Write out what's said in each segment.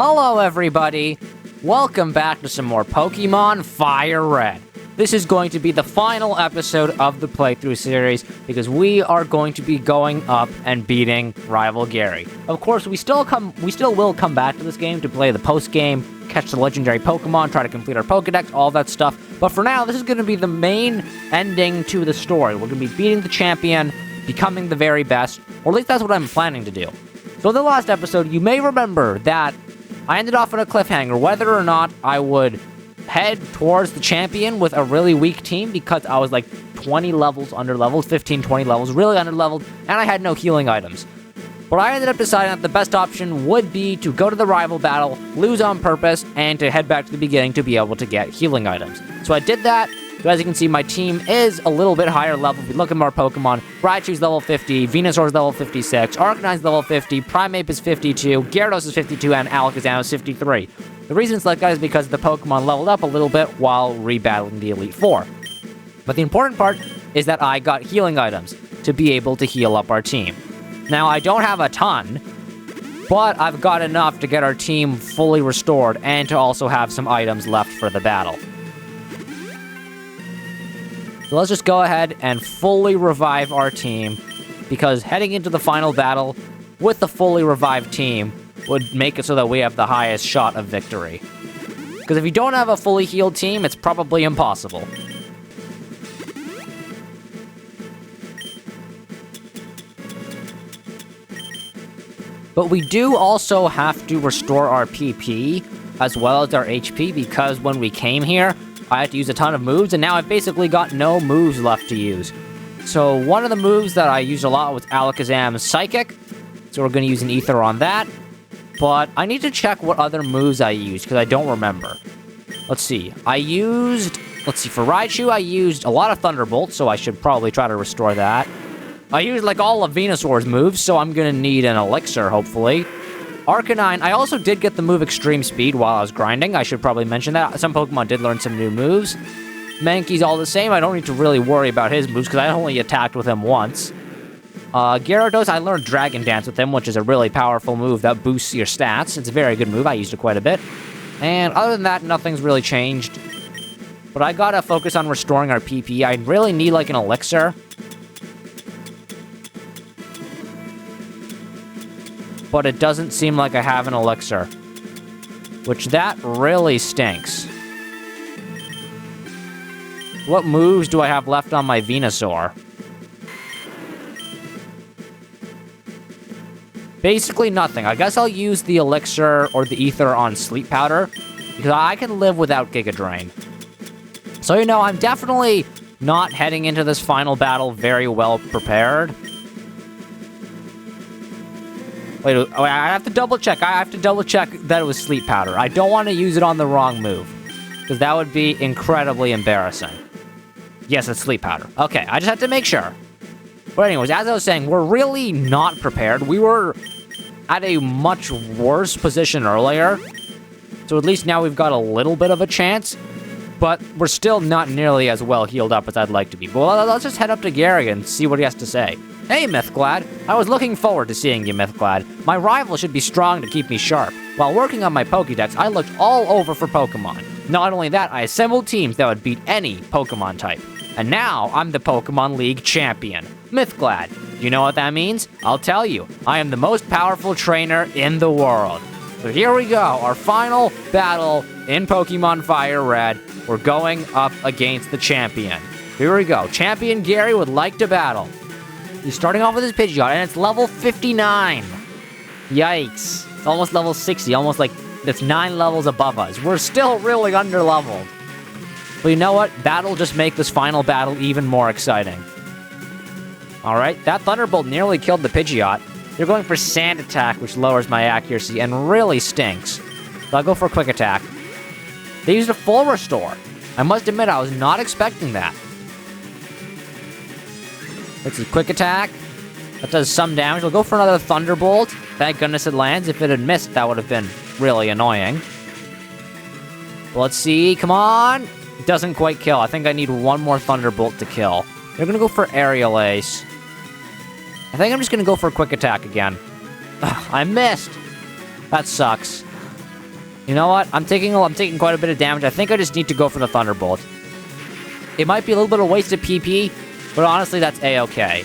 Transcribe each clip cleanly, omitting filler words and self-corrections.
Hello everybody! Welcome back to some more Pokemon Fire Red. This is going to be the final episode of the playthrough series because we are going to be going up and beating rival Gary. Of course, we still will come back to this game to play the post-game, catch the legendary Pokemon, try to complete our Pokedex, all that stuff. But for now, this is going to be the main ending to the story. We're going to be beating the champion, becoming the very best, or at least that's what I'm planning to do. So in the last episode, you may remember that I ended off on a cliffhanger, whether or not I would head towards the champion with a really weak team because I was like 20 levels under-leveled, 15, 20 levels, really under-leveled, and I had no healing items. But I ended up deciding that the best option would be to go to the rival battle, lose on purpose, and to head back to the beginning to be able to get healing items. So I did that. So as you can see, my team is a little bit higher level. If you look at more Pokemon, Raichu's level 50, Venusaur's level 56, Arcanine's level 50, Primeape is 52, Gyarados is 52, and Alakazam is 53. The reason it's like that is because the Pokemon leveled up a little bit while rebattling the Elite Four. But the important part is that I got healing items to be able to heal up our team. Now, I don't have a ton, but I've got enough to get our team fully restored and to also have some items left for the battle. So let's just go ahead and fully revive our team, because heading into the final battle with the fully revived team would make it so that we have the highest shot of victory. Because if you don't have a fully healed team, it's probably impossible. But we do also have to restore our PP as well as our HP, because when we came here, I had to use a ton of moves, and now I've basically got no moves left to use. So one of the moves that I used a lot was Alakazam's Psychic, so we're going to use an Ether on that. But I need to check what other moves I used, because I don't remember. Let's see. For Raichu, I used a lot of Thunderbolt, so I should probably try to restore that. I used, like, all of Venusaur's moves, so I'm going to need an Elixir, hopefully. Arcanine, I also did get the move Extreme Speed while I was grinding. I should probably mention that. Some Pokemon did learn some new moves. Mankey's all the same. I don't need to really worry about his moves, because I only attacked with him once. Gyarados, I learned Dragon Dance with him, which is a really powerful move that boosts your stats. It's a very good move. I used it quite a bit. And other than that, nothing's really changed. But I gotta focus on restoring our PP. I really need, like, an Elixir. But it doesn't seem like I have an Elixir, which that really stinks. What moves do I have left on my Venusaur? Basically nothing. I guess I'll use the Elixir or the Ether on Sleep Powder, because I can live without Giga Drain. So, you know, I'm definitely not heading into this final battle very well prepared. Wait, I have to double check. I have to double check that it was Sleep Powder. I don't want to use it on the wrong move, because that would be incredibly embarrassing. Yes, it's Sleep Powder. Okay, I just have to make sure. But anyways, as I was saying, we're really not prepared. We were at a much worse position earlier, so at least now we've got a little bit of a chance, but we're still not nearly as well healed up as I'd like to be. Well, let's just head up to Gary and see what he has to say. Hey, Mythglad. I was looking forward to seeing you, Mythglad. My rival should be strong to keep me sharp. While working on my Pokédex, I looked all over for Pokemon. Not only that, I assembled teams that would beat any Pokemon type. And now, I'm the Pokemon League champion. Mythglad. You know what that means? I'll tell you. I am the most powerful trainer in the world. So here we go, our final battle in Pokemon Fire Red. We're going up against the champion. Here we go. Champion Gary would like to battle. He's starting off with his Pidgeot, and it's level 59. Yikes. It's almost level 60, almost like it's 9 levels above us. We're still really under-leveled. But you know what? That'll just make this final battle even more exciting. Alright, that Thunderbolt nearly killed the Pidgeot. They're going for Sand Attack, which lowers my accuracy and really stinks. So I'll go for Quick Attack. They used a full restore. I must admit, I was not expecting that. Let's see, Quick Attack. That does some damage. We'll go for another Thunderbolt. Thank goodness it lands. If it had missed, that would have been really annoying. Let's see, come on. It doesn't quite kill. I think I need one more Thunderbolt to kill. They're gonna go for Aerial Ace. I think I'm just gonna go for a Quick Attack again. Ugh, I missed. That sucks. You know what? I'm taking quite a bit of damage. I think I just need to go for the Thunderbolt. It might be a little bit of wasted PP, but honestly, that's A-okay.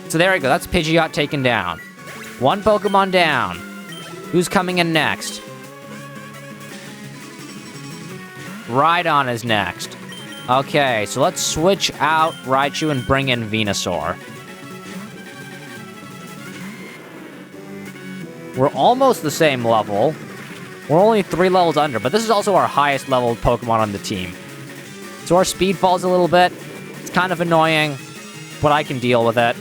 So there we go. That's Pidgeot taken down. One Pokemon down. Who's coming in next? Rhydon is next. Okay, so let's switch out Raichu and bring in Venusaur. We're almost the same level. We're only 3 levels under, but this is also our highest level Pokemon on the team. So our speed falls a little bit. It's kind of annoying, but I can deal with it.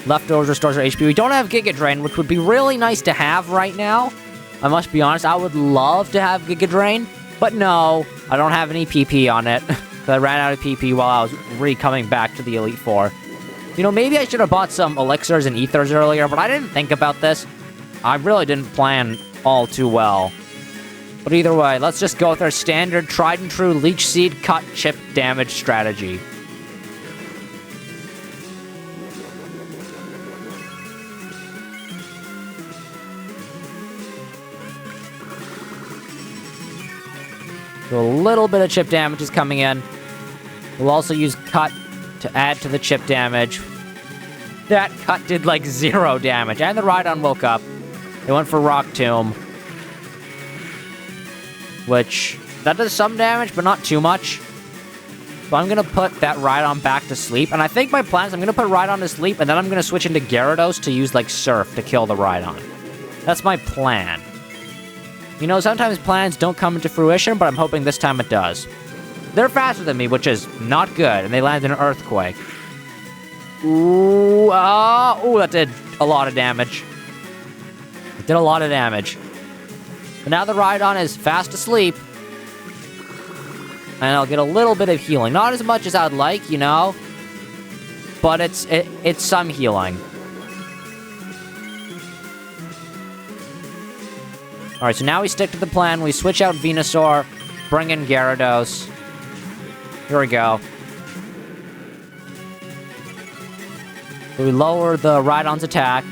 Leftovers restores our HP. We don't have Giga Drain, which would be really nice to have right now. I must be honest, I would love to have Giga Drain, but no, I don't have any PP on it. I ran out of PP while I was coming back to the Elite Four. You know, maybe I should have bought some elixirs and ethers earlier, but I didn't think about this. I really didn't plan all too well. But either way, let's just go with our standard tried and true Leech Seed cut chip damage strategy. So a little bit of chip damage is coming in. We'll also use cut to add to the chip damage. That cut did like 0 damage, and the Rhydon woke up. It went for Rock Tomb, which, that does some damage, but not too much. So I'm gonna put that Rhydon back to sleep, and I think my plan is I'm gonna put Rhydon to sleep, and then I'm gonna switch into Gyarados to use, like, Surf to kill the Rhydon. That's my plan. You know, sometimes plans don't come into fruition, but I'm hoping this time it does. They're faster than me, which is not good, and they landed an Earthquake. Ooh, that did a lot of damage. It did a lot of damage. But now the Rhydon is fast asleep. And I'll get a little bit of healing. Not as much as I'd like, you know. But it's some healing. Alright, so now we stick to the plan. We switch out Venusaur, bring in Gyarados. Here we go. So we lower the Rhydon's attack.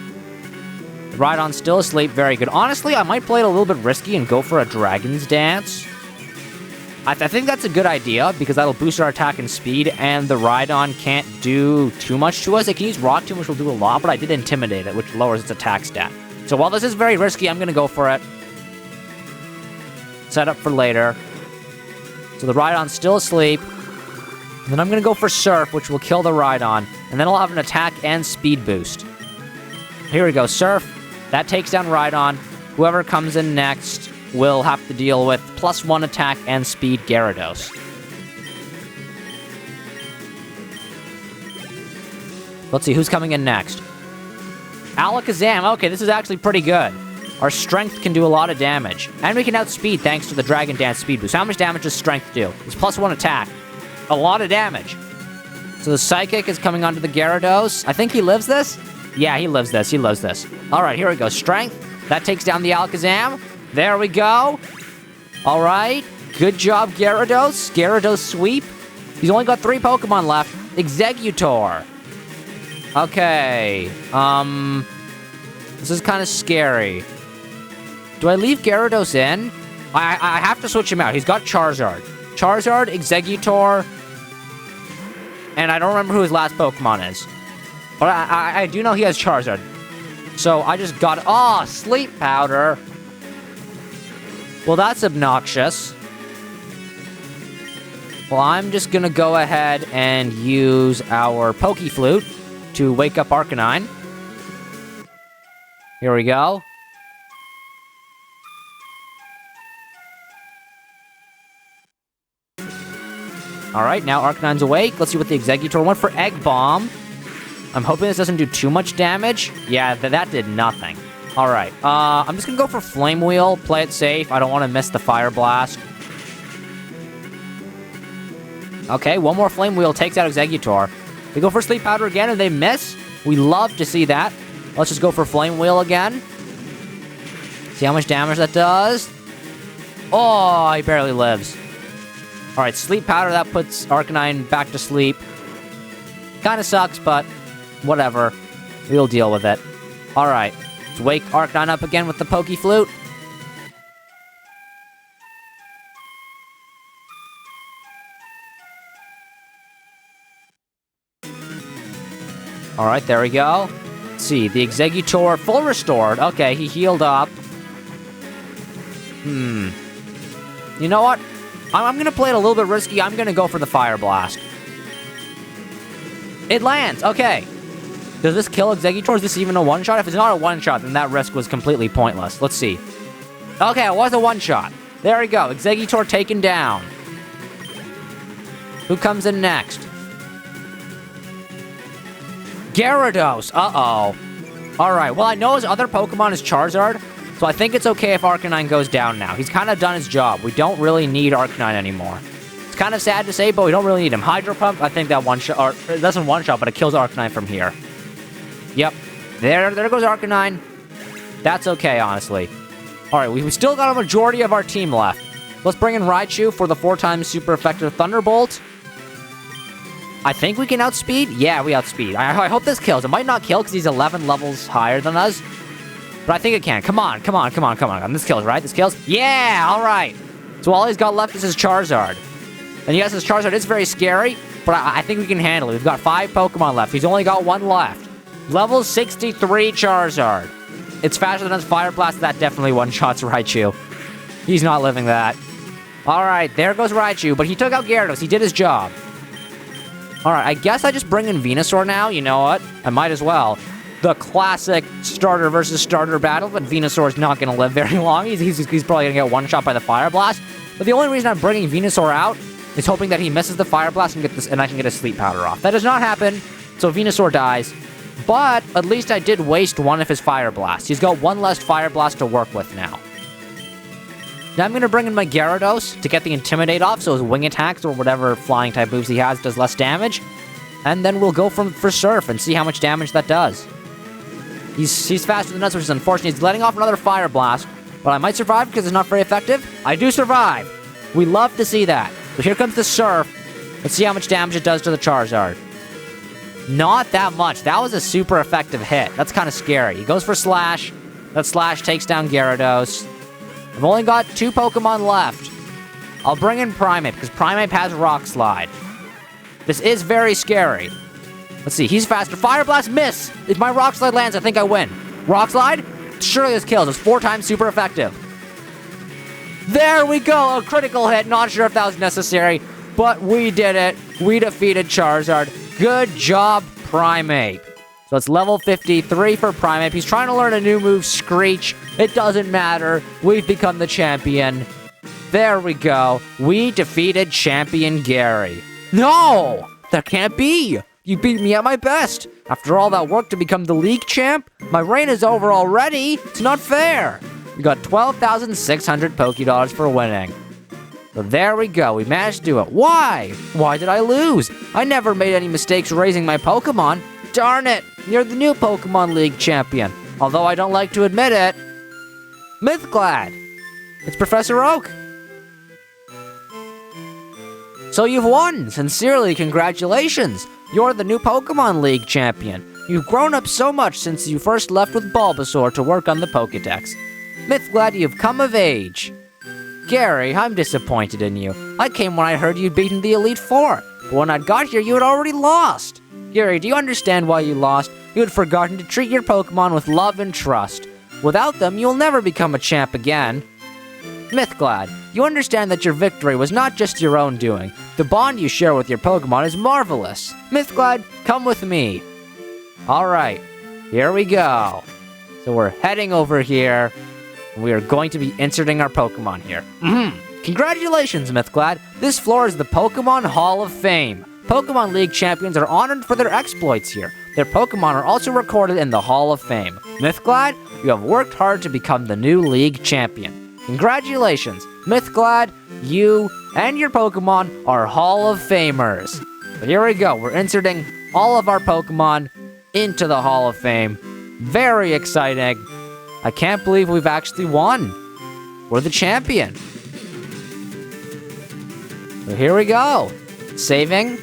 The Rhydon's still asleep. Very good. Honestly, I might play it a little bit risky and go for a Dragon's Dance. I think that's a good idea, because that'll boost our attack and speed, and the Rhydon can't do too much to us. It can use Rock Tomb, which will do a lot, but I did Intimidate it, which lowers its attack stat. So while this is very risky, I'm going to go for it. Set up for later. So the Rhydon's still asleep. And then I'm going to go for Surf, which will kill the Rhydon. And then I'll have an attack and speed boost. Here we go, Surf. That takes down Rhydon. Whoever comes in next will have to deal with +1 attack and speed Gyarados. Let's see, who's coming in next? Alakazam. Okay, this is actually pretty good. Our Strength can do a lot of damage. And we can outspeed thanks to the Dragon Dance speed boost. How much damage does Strength do? It's +1 attack. A lot of damage. So the Psychic is coming onto the Gyarados. I think he lives this? Yeah, he lives this. He lives this. Alright, here we go. Strength. That takes down the Alakazam. There we go. Alright. Good job, Gyarados. Gyarados sweep. He's only got 3 Pokemon left. Exeggutor. Okay. This is kind of scary. Do I leave Gyarados in? I have to switch him out. He's got Charizard. Charizard, Exeggutor, and I don't remember who his last Pokemon is. But I do know he has Charizard. So I just got... Oh, Sleep Powder. Well, that's obnoxious. Well, I'm just gonna go ahead and use our Pokeflute to wake up Arcanine. Here we go. Alright, now Arcanine's awake. Let's see what the Exeggutor went for. Egg Bomb. I'm hoping this doesn't do too much damage. Yeah, that did nothing. Alright, I'm just gonna go for Flame Wheel. Play it safe. I don't want to miss the Fire Blast. Okay, one more Flame Wheel takes out Exeggutor. We go for Sleep Powder again and they miss. We love to see that. Let's just go for Flame Wheel again. See how much damage that does. Oh, he barely lives. Alright, Sleep Powder, that puts Arcanine back to sleep. Kinda sucks, but whatever. We'll deal with it. Alright, let's wake Arcanine up again with the Pokeflute. All right, there we go. Let's see, the Exeggutor full restored. Okay, he healed up. You know what? I'm going to play it a little bit risky. I'm going to go for the Fire Blast. It lands. Okay. Does this kill Exeggutor? Is this even a one-shot? If it's not a one-shot, then that risk was completely pointless. Let's see. Okay, it was a one-shot. There we go. Exeggutor taken down. Who comes in next? Gyarados. Uh-oh. All right. Well, I know his other Pokemon is Charizard, so I think it's okay if Arcanine goes down now. He's kind of done his job. We don't really need Arcanine anymore. It's kind of sad to say, but we don't really need him. Hydro Pump, I think that one-shot, or it doesn't one-shot, but it kills Arcanine from here. Yep. There goes Arcanine. That's okay, honestly. All right, we still got a majority of our team left. Let's bring in Raichu for the 4x super effective Thunderbolt. I think we can outspeed. Yeah, we outspeed. I hope this kills. It might not kill because he's 11 levels higher than us. But I think it can. Come on. This kills, right? This kills? Yeah, all right. So all he's got left is his Charizard. And yes, his Charizard is very scary, but I think we can handle it. We've got 5 Pokemon left. He's only got 1 left. Level 63 Charizard. It's faster than his Fire Blast. That definitely one-shots Raichu. He's not living that. All right, there goes Raichu, but he took out Gyarados. He did his job. All right, I guess I just bring in Venusaur now. You know what? I might as well. The classic starter versus starter battle, but Venusaur's not going to live very long. He's probably going to get one-shot by the Fire Blast. But the only reason I'm bringing Venusaur out is hoping that he misses the Fire Blast and I can get a Sleep Powder off. That does not happen, so Venusaur dies. But at least I did waste one of his Fire Blasts. He's got 1 less Fire Blast to work with now. Now I'm going to bring in my Gyarados to get the Intimidate off, so his Wing Attacks or whatever flying type moves he has does less damage. And then we'll go for Surf and see how much damage that does. He's faster than us, which is unfortunate. He's letting off another Fire Blast, but I might survive because it's not very effective. I do survive. We love to see that. So here comes the Surf. Let's see how much damage it does to the Charizard. Not that much. That was a super effective hit. That's kind of scary. He goes for Slash. That Slash takes down Gyarados. I've only got 2 Pokemon left. I'll bring in Primeape, because Primeape has Rock Slide. This is very scary. Let's see, he's faster. Fire Blast, miss! If my Rock Slide lands, I think I win. Rock Slide? Surely this kills. It's 4 times super effective. There we go! A critical hit. Not sure if that was necessary, but we did it. We defeated Charizard. Good job, Primeape. So it's level 53 for Primeape. He's trying to learn a new move, Screech. It doesn't matter. We've become the champion. There we go. We defeated Champion Gary. No! That can't be! You beat me at my best. After all that work to become the league champ, my reign is over already. It's not fair. We got 12,600 Pokédollars for winning. So there we go. We managed to do it. Why? Why did I lose? I never made any mistakes raising my Pokemon. Darn it! You're the new Pokemon League champion. Although I don't like to admit it. Mythclad! It's Professor Oak! So you've won! Sincerely, congratulations! You're the new Pokemon League champion. You've grown up so much since you first left with Bulbasaur to work on the Pokédex. Mythclad, you've come of age. Gary, I'm disappointed in you. I came when I heard you'd beaten the Elite Four, but when I got here, you had already lost. Gary, do you understand why you lost? You had forgotten to treat your Pokemon with love and trust. Without them, you'll never become a champ again. Mythclad, you understand that your victory was not just your own doing. The bond you share with your Pokemon is marvelous. Mythclad, come with me. Alright, here we go. So we're heading over here. We are going to be inserting our Pokemon here. Congratulations, Mythclad. This floor is the Pokemon Hall of Fame. Pokemon League champions are honored for their exploits here. Their Pokemon are also recorded in the Hall of Fame. Mythclad, you have worked hard to become the new League champion. Congratulations. Mythclad, you and your Pokemon are Hall of Famers. But here we go. We're inserting all of our Pokemon into the Hall of Fame. Very exciting. I can't believe we've actually won. We're the champion. So here we go. Saving.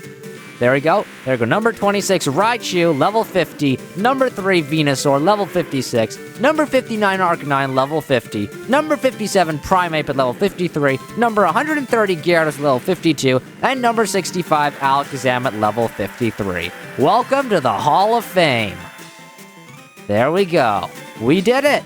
There we go. There we go. Number 26, Raichu, level 50. Number 3, Venusaur, level 56. Number 59, Arcanine, level 50. Number 57, Primeape at level 53. Number 130, Gyarados, level 52. And number 65, Alakazam at level 53. Welcome to the Hall of Fame. There we go. We did it.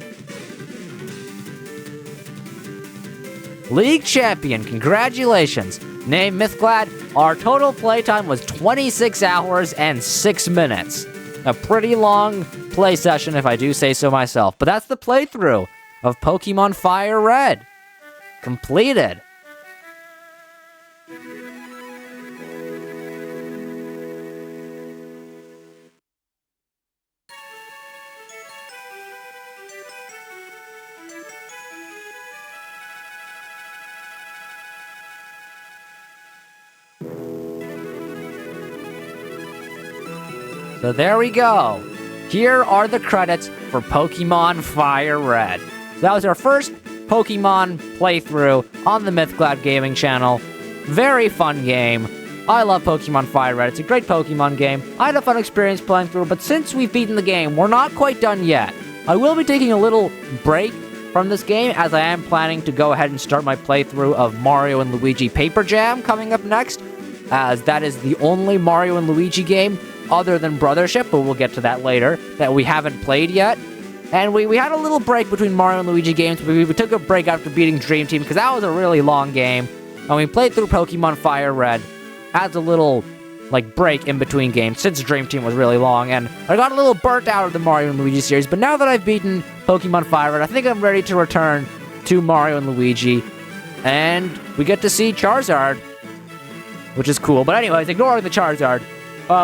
League champion, congratulations. Named Mythglad, our total playtime was 26 hours and 6 minutes. A pretty long play session if I do say so myself. But that's the playthrough of Pokemon Fire Red. Completed. So there we go. Here are the credits for Pokemon Fire Red. So that was our first Pokemon playthrough on the Mythglad Gaming channel. Very fun game. I love Pokemon Fire Red. It's a great Pokemon game. I had a fun experience playing through, but since we've beaten the game, we're not quite done yet. I will be taking a little break from this game, as I am planning to go ahead and start my playthrough of Mario and Luigi Paper Jam coming up next, as that is the only Mario and Luigi game other than Brothership, but we'll get to that later, that we haven't played yet. And we had a little break between Mario and Luigi games, but we took a break after beating Dream Team, because that was a really long game, and we played through Pokemon Fire Red as a little, break in between games, since Dream Team was really long, and I got a little burnt out of the Mario and Luigi series, but now that I've beaten Pokemon Fire Red, I think I'm ready to return to Mario and Luigi, and we get to see Charizard, which is cool. But anyways, ignoring the Charizard,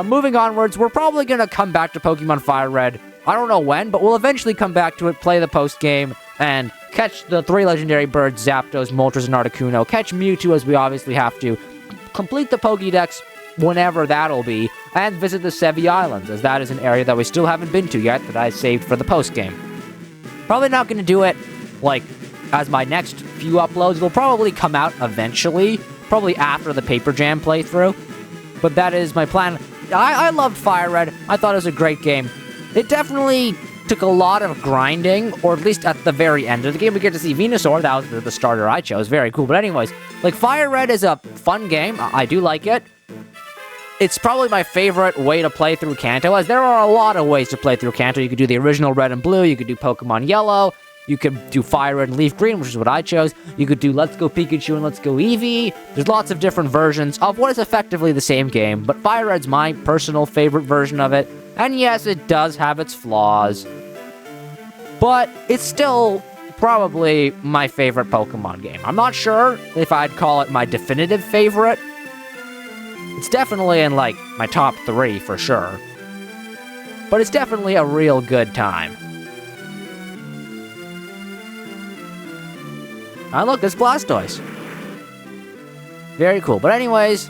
moving onwards, we're probably going to come back to Pokemon Fire Red. I don't know when, but we'll eventually come back to it, play the post-game, and catch the 3 legendary birds, Zapdos, Moltres, and Articuno, catch Mewtwo as we obviously have to, complete the Pokédex whenever that'll be, and visit the Sevi Islands, as that is an area that we still haven't been to yet that I saved for the post-game. Probably not going to do it, as my next few uploads. It'll probably come out eventually, probably after the Paper Jam playthrough, but that is my plan. I loved Fire Red. I thought it was a great game. It definitely took a lot of grinding, or at least at the very end of the game, we get to see Venusaur. That was the starter I chose. Very cool. But anyways, Fire Red is a fun game. I do like it. It's probably my favorite way to play through Kanto, as there are a lot of ways to play through Kanto. You could do the original Red and Blue. You could do Pokemon Yellow. You could do Fire Red and Leaf Green, which is what I chose. You could do Let's Go Pikachu and Let's Go Eevee. There's lots of different versions of what is effectively the same game, but Fire Red's my personal favorite version of it. And yes, it does have its flaws, but it's still probably my favorite Pokemon game. I'm not sure if I'd call it my definitive favorite. It's definitely in, my top 3 for sure. But it's definitely a real good time. Ah, look, there's Blastoise. Very cool. But anyways,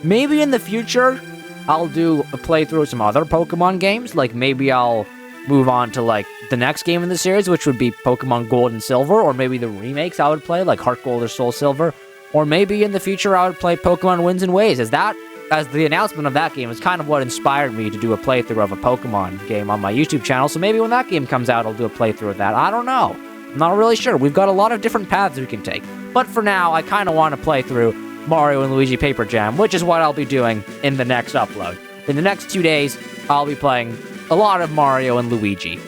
maybe in the future, I'll do a playthrough of some other Pokemon games. Maybe I'll move on to, the next game in the series, which would be Pokemon Gold and Silver, or maybe the remakes I would play, like Heart Gold or Soul Silver. Or maybe in the future, I would play Pokemon Winds and Waves, as the announcement of that game is kind of what inspired me to do a playthrough of a Pokemon game on my YouTube channel. So maybe when that game comes out, I'll do a playthrough of that. I don't know. I'm not really sure. We've got a lot of different paths we can take. But for now, I kind of want to play through Mario and Luigi Paper Jam, which is what I'll be doing in the next upload. In the next 2 days, I'll be playing a lot of Mario and Luigi.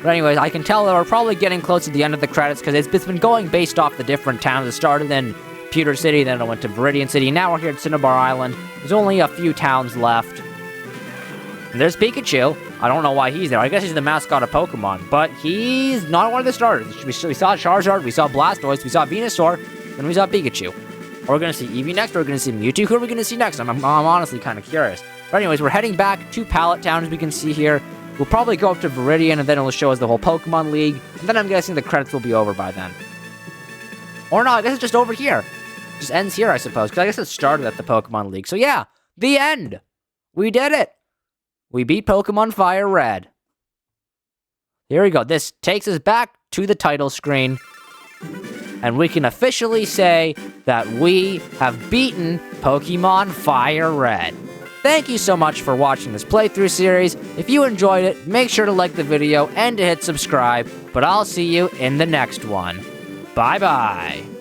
But anyways, I can tell that we're probably getting close to the end of the credits, because it's been going based off the different towns. It started in Pewter City, then it went to Viridian City, now we're here at Cinnabar Island. There's only a few towns left. And there's Pikachu. I don't know why he's there. I guess he's the mascot of Pokemon, but he's not one of the starters. We saw Charizard, we saw Blastoise, we saw Venusaur, and we saw Pikachu. Are we going to see Eevee next, or are we going to see Mewtwo? Who are we going to see next? I'm honestly kind of curious. But anyways, we're heading back to Pallet Town, as we can see here. We'll probably go up to Viridian, and then it'll show us the whole Pokemon League, and then I'm guessing the credits will be over by then. Or no, I guess it's just over here. It just ends here, I suppose, because I guess it started at the Pokemon League. So yeah, the end! We did it! We beat Pokemon Fire Red. Here we go. This takes us back to the title screen, and we can officially say that we have beaten Pokemon Fire Red. Thank you so much for watching this playthrough series. If you enjoyed it, make sure to like the video and to hit subscribe, but I'll see you in the next one. Bye-bye.